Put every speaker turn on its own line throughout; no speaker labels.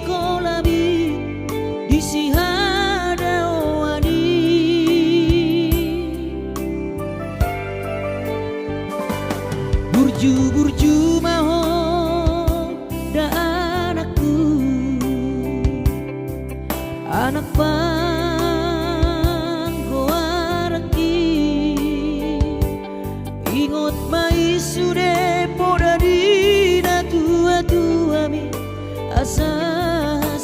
kolami disihada wani burju-burju maho da anakku anak panggoaraki ingot mai sude poda dina tua-tua mi asa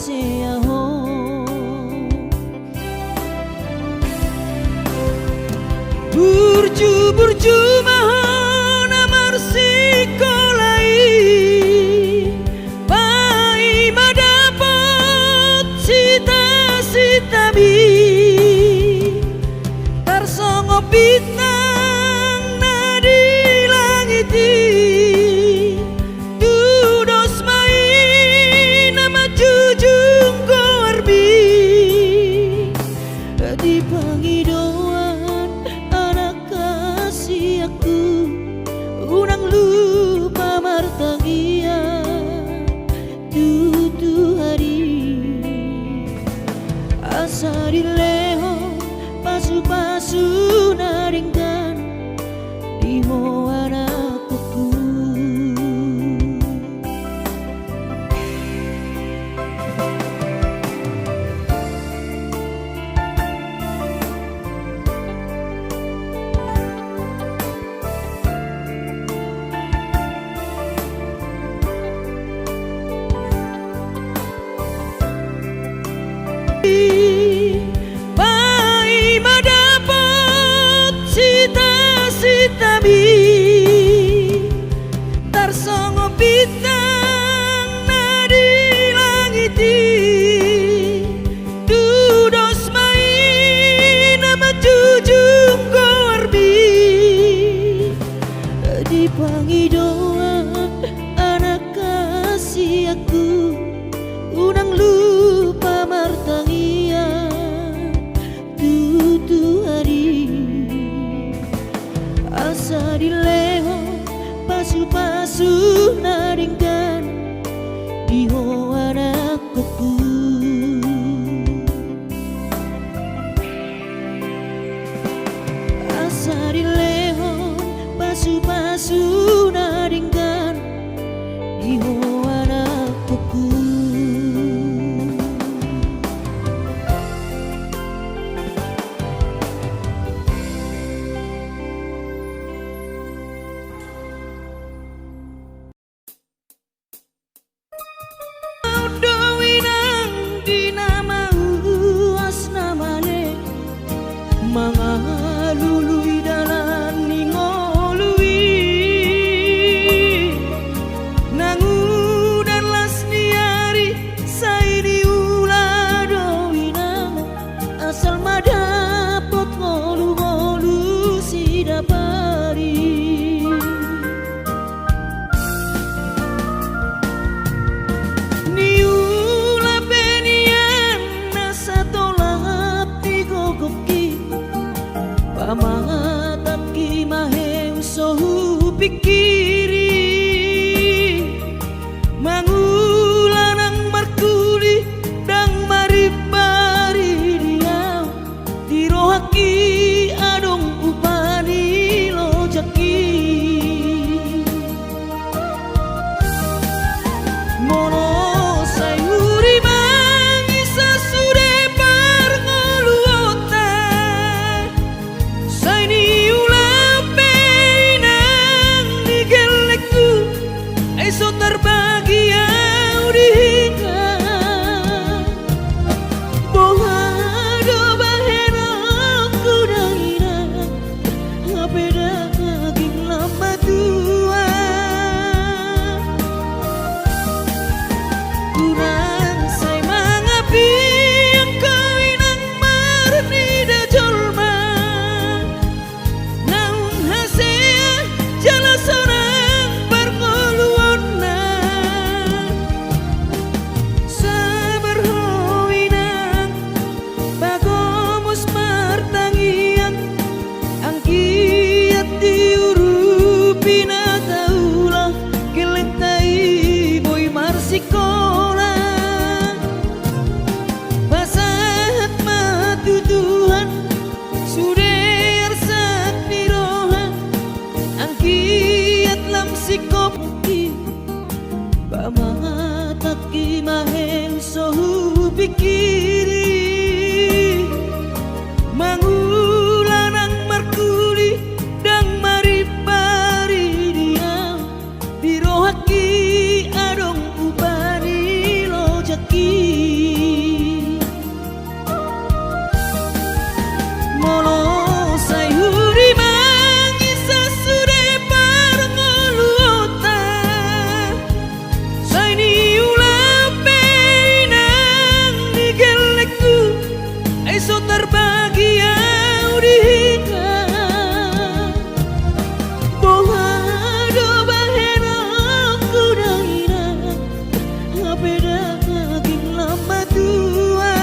seaho burju-burju maho namar sikolai pai madapot sita-sitami tarsongo bintang nadi langiti dudos mai nama jujung korbi di pangidauan anak kasih aku unang lupa martangia tutu hari asa dileho pasu-pasu naringkan diho anakku pai madapot sita-sitami tarsongo bintang nadi langiti dudos mai nama jujung korbi di pangidauan anak kasih aku unang lupa martangia tutu hari asa pikiri mangulanang markuli dang maripari dia dirohaki adong upani lojaki molo sayuri mangisa sude parngoluota saini ulape nang digelekku eso terbahagia udika bohado bahena kudaina ngapeda kaging lama tua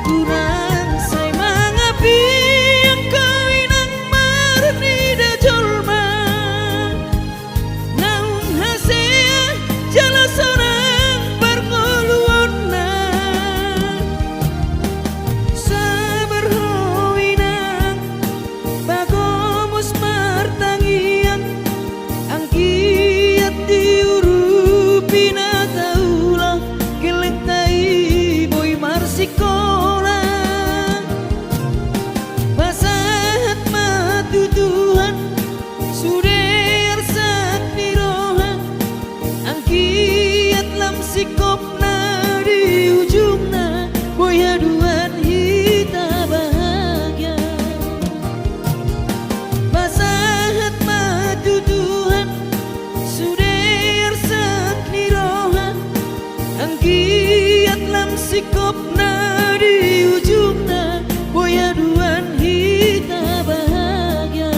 kurang say mangapi ang kawinang marni da jolma naung hasea jala sonang parngoluon na sabar howinang bagomos martangian ang kiat diurupi na taulang keleng tai boy marsikola basahat matutuhan suder sak nirohan ang kiat lam sikop na di ujung na boy haduan hita bahagia basahat matutuhan suder sak nirohan ang kiat lam sikop na di ujung na boy haduan hita bahagia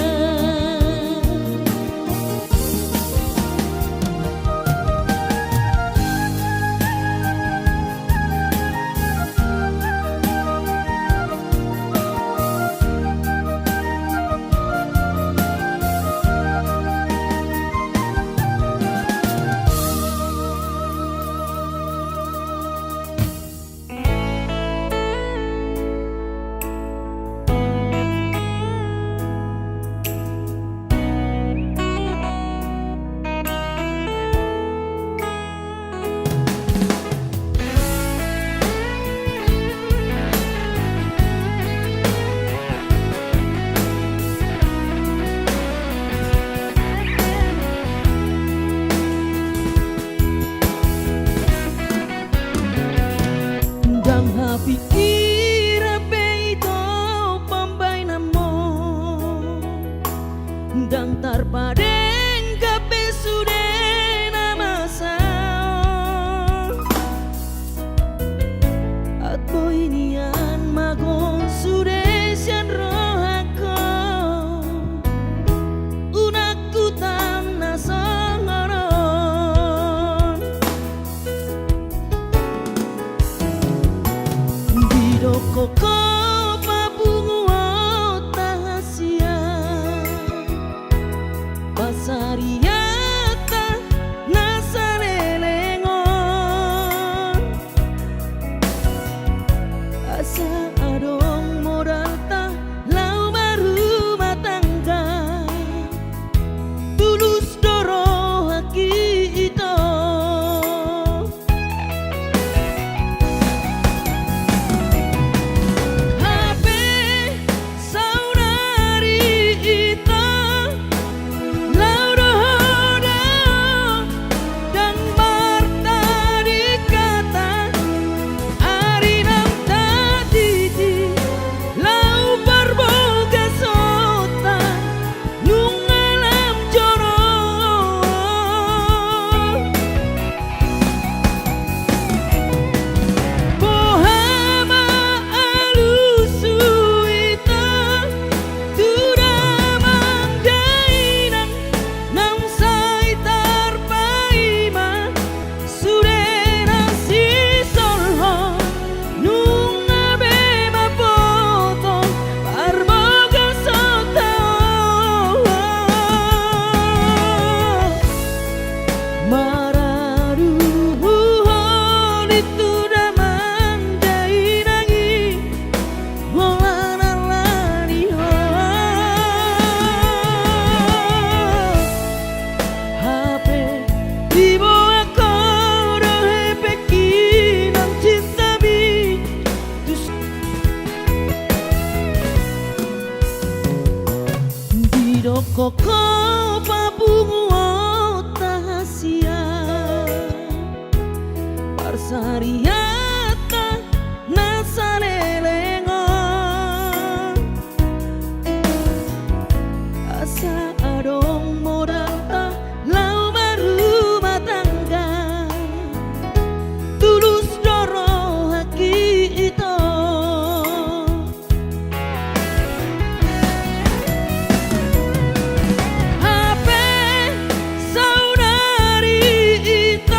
dang happy ira peito pambay namo dang tarpadeng kape sude namasao at boy niyan magon sude sian rohako unak tutan nasangaron di Sariata nasanelengo asa adong modal lau berumah tangga tulus doro haki itu HP saudari itu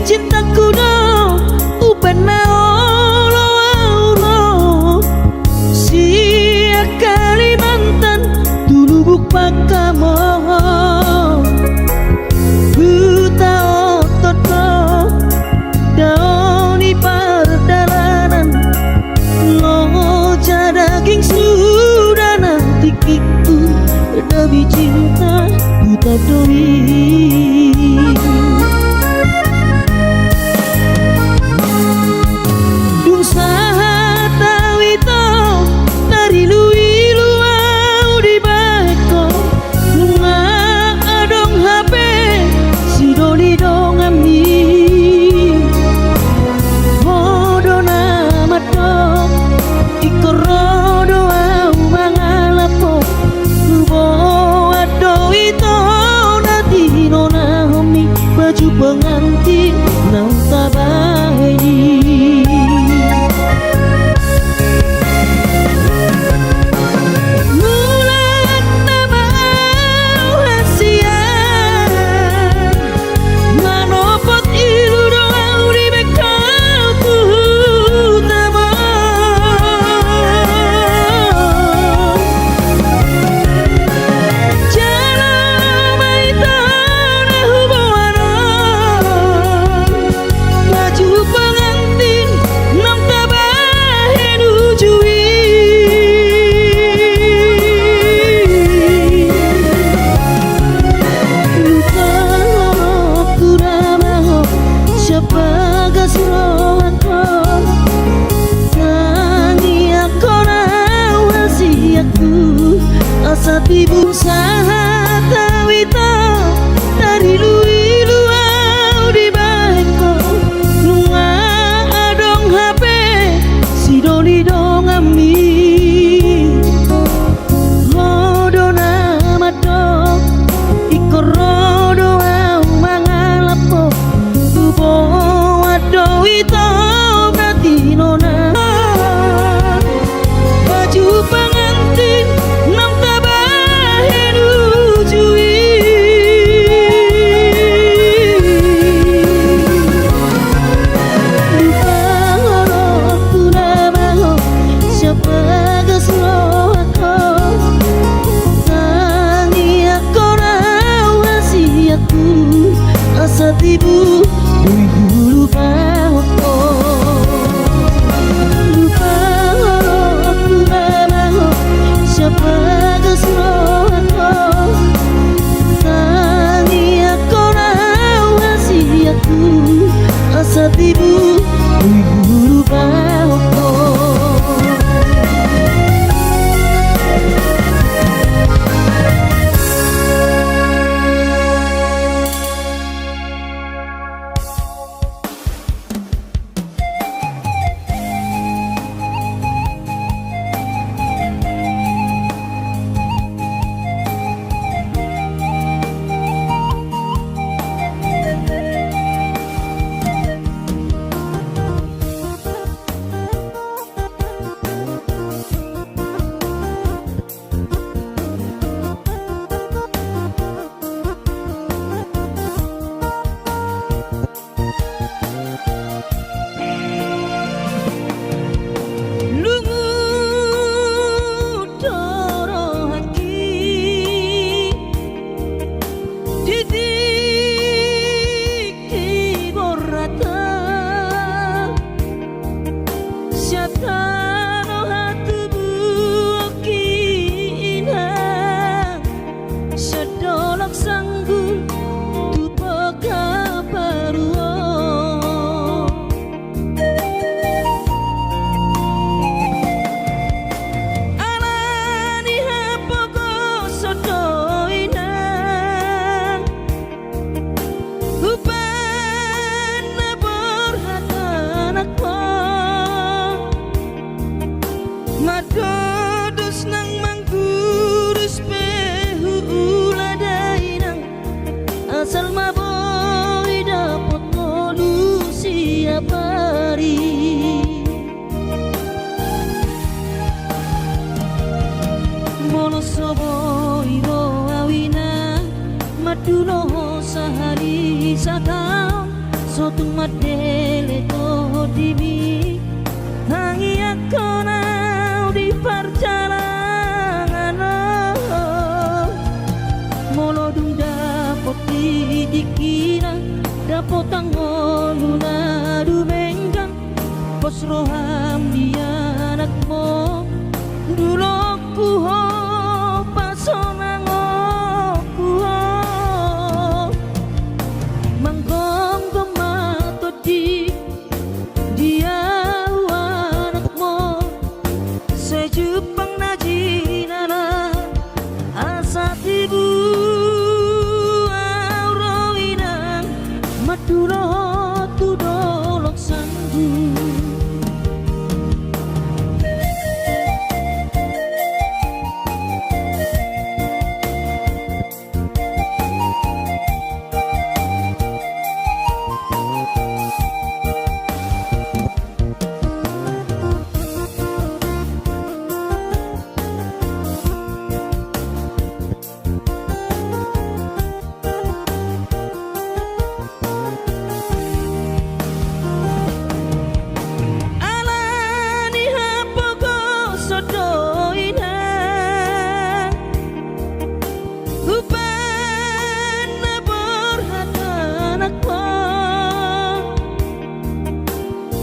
cintaku no upena olo auro sia Kalimantan dulu buk pakamo buta otot no daun di perdalanan ngoja daging sudah nanti kiku demi cinta buta doi pengantin nang tabahi mulat tabau hasian manopot ilu doang di bekalku Satibu sahat wita dari luilu au di beko lunga adong HP si doli dong ami rodona madok ikorodo au mangalapo tubo wado wita berarti nona baju Madodos nang manggurus pehu uladai nang asal maboy dapot ngolusi apari mono soboy ro awina maduno sahari satao sotung madele to dimi tangi aku nau di perjalanan molodung dapot dikira dapot tangoluna dumenggang pos roham dia anakmu dulu kuho pasonang kuho manggong gemato di dia anakmu sejupang najinana asa tibu aurawinang madulo tudolok sanggu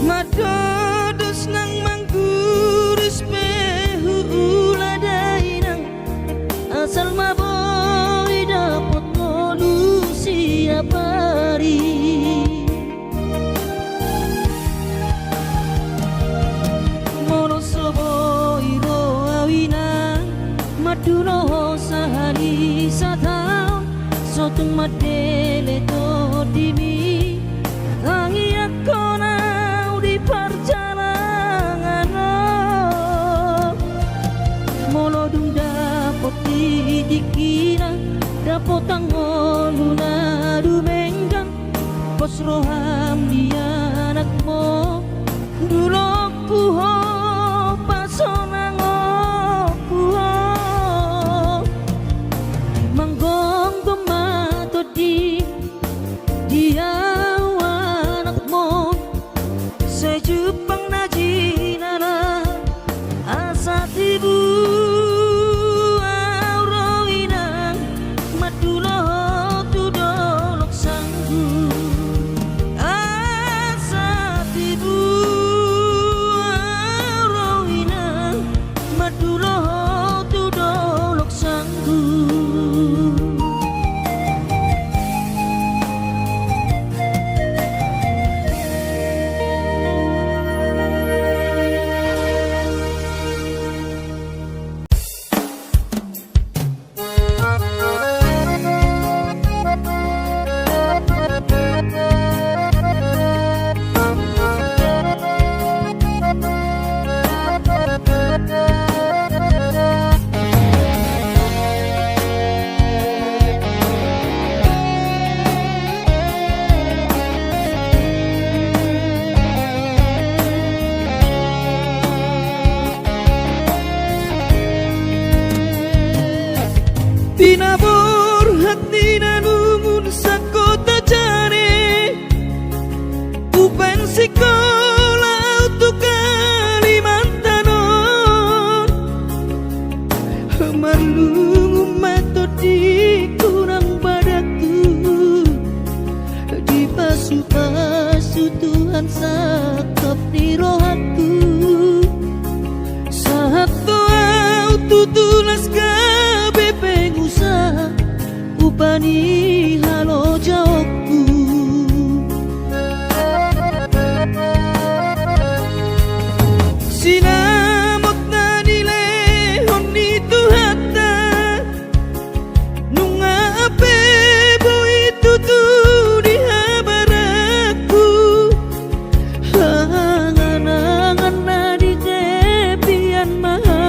Madodos nang manggurus pehu uladai nang asal maboy dapot ngolusi apari mono soboy ro awina maduno sahari satao sotung madele to dimi tangi aku di perjalanan molodung dapot dikira dapot tangoluna dumenggang pos roham dia anakmu dulu kuho pasonang kuho manggong gemato di dia anakmu sejupang najinana asa tibu aurawinang madulo tudolok sanggu asa tibu aurawinang madulo tudolok sanggu Tinabur hati nanumun sakota jane upan sekolah untuk Kalimantanon malung matodi kurang padaku di pasu-pasu Tuhan sakap di rohaku saat kau tutulas pengusaha upani halo jawabku sinamot na nilehon itu hata nunga ape boy tutu di habaraku hangan-hangan na di tepian mahal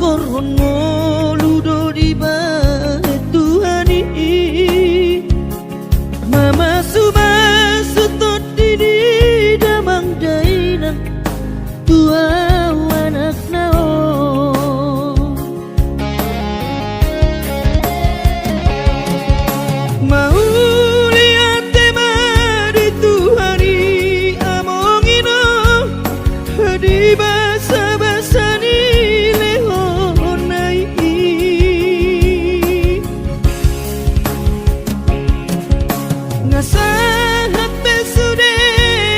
korhon ngoludo di Tuhani mama subasu tot didi damang dainan tua anak nao mau lihat tema di Tuhani amongino di basa-basa ni lehonai ngasahat besude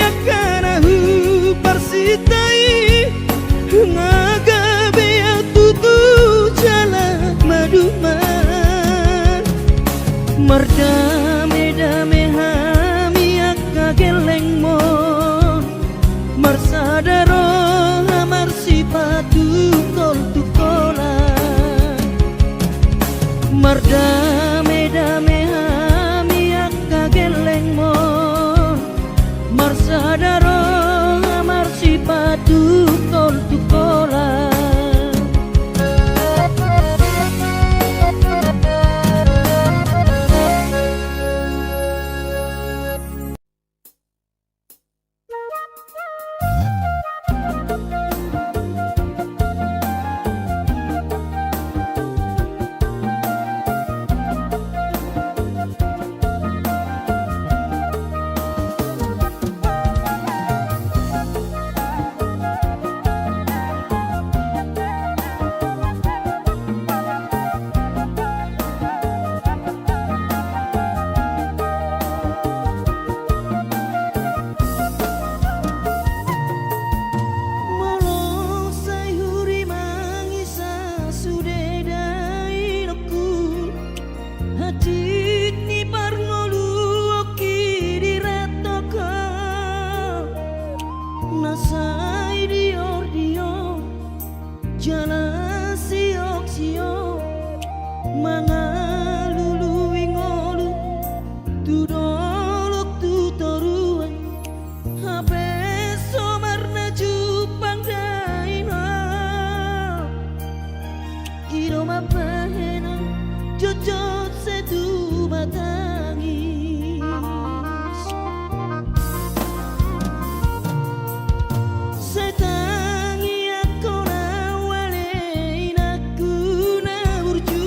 akanahu parsitai ngagabe tutu jalan maduman mardame dame hami akka geleng mon marsadaro amar sipatu kol tukola mardame dame hami akka geleng mon marsadaro amar sipatu kol tukola nasai dior jala siok mangalulu ingolu tudolok tutoruan habe somarna jupang daina iroma pahena jojot setu matangis setangi aku nawale inaku na urju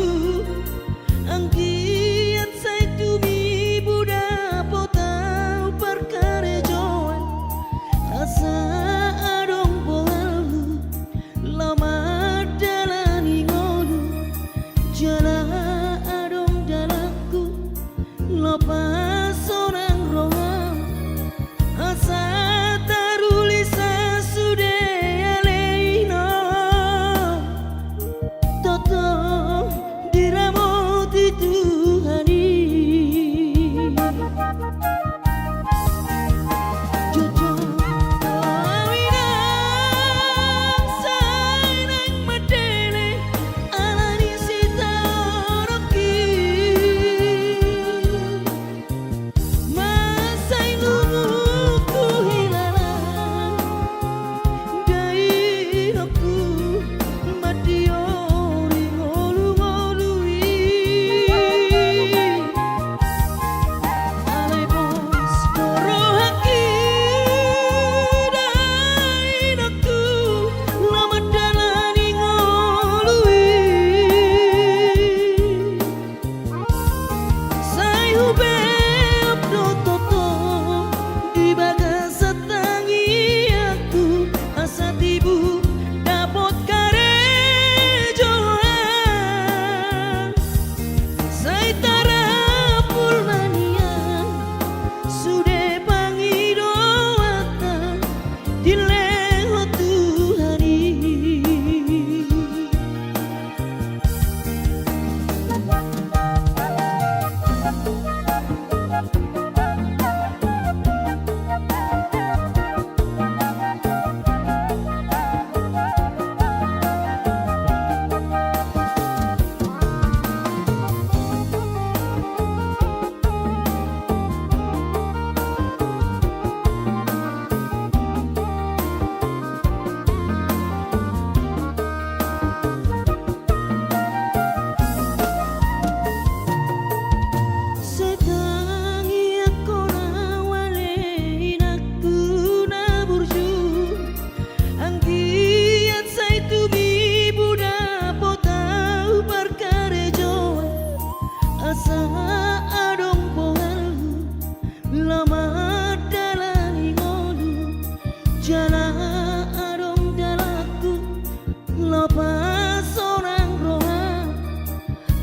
lepas seorang roha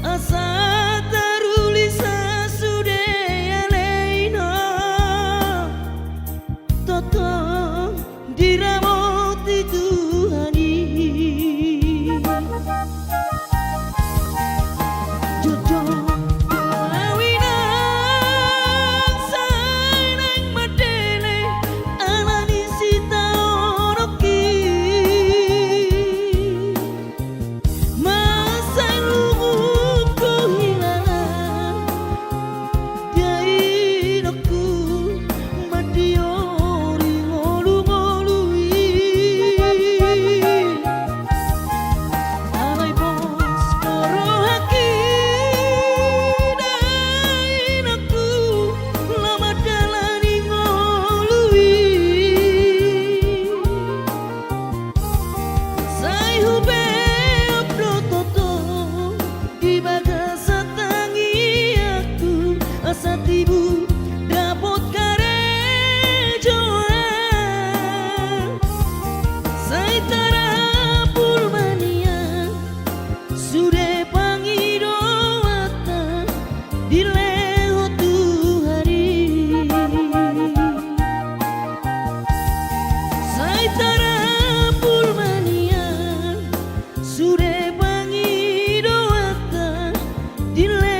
asa terulisa sudah leino toto diramoti Tuhani jojo Satibu dapot karejoan saitara pulmania sudah pangidoata dileho Tuhari saitara pulmania sudah pangidoata dileho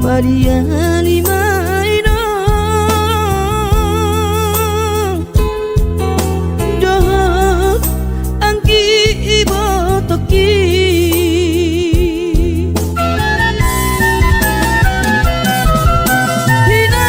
Mariani maino dohot angki ibo toki hina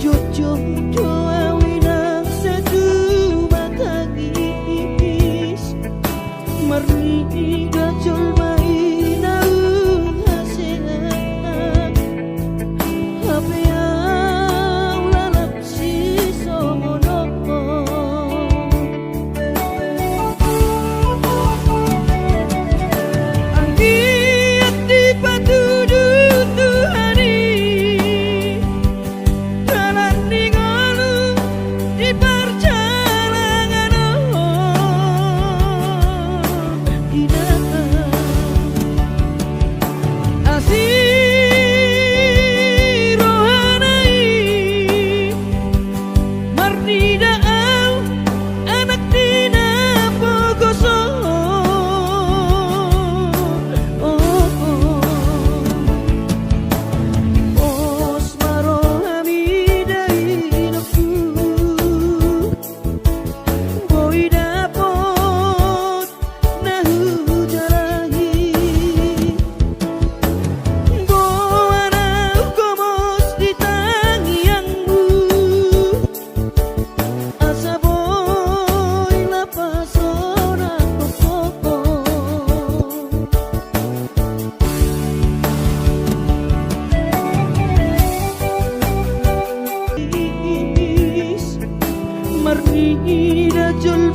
Jojo doa winang sedu matangis Marni gajol mainau hasean Hape yang lalap si somono Anggiat di patudu Tuhani Dalan ningalu di perjalanan Asih rohanai Marni daau anak dina pogoso Os marohami dainaku Boy dapot nahu jarahi Goanau komos di tangiangmu Asa boy lapas orang koko Marni rajul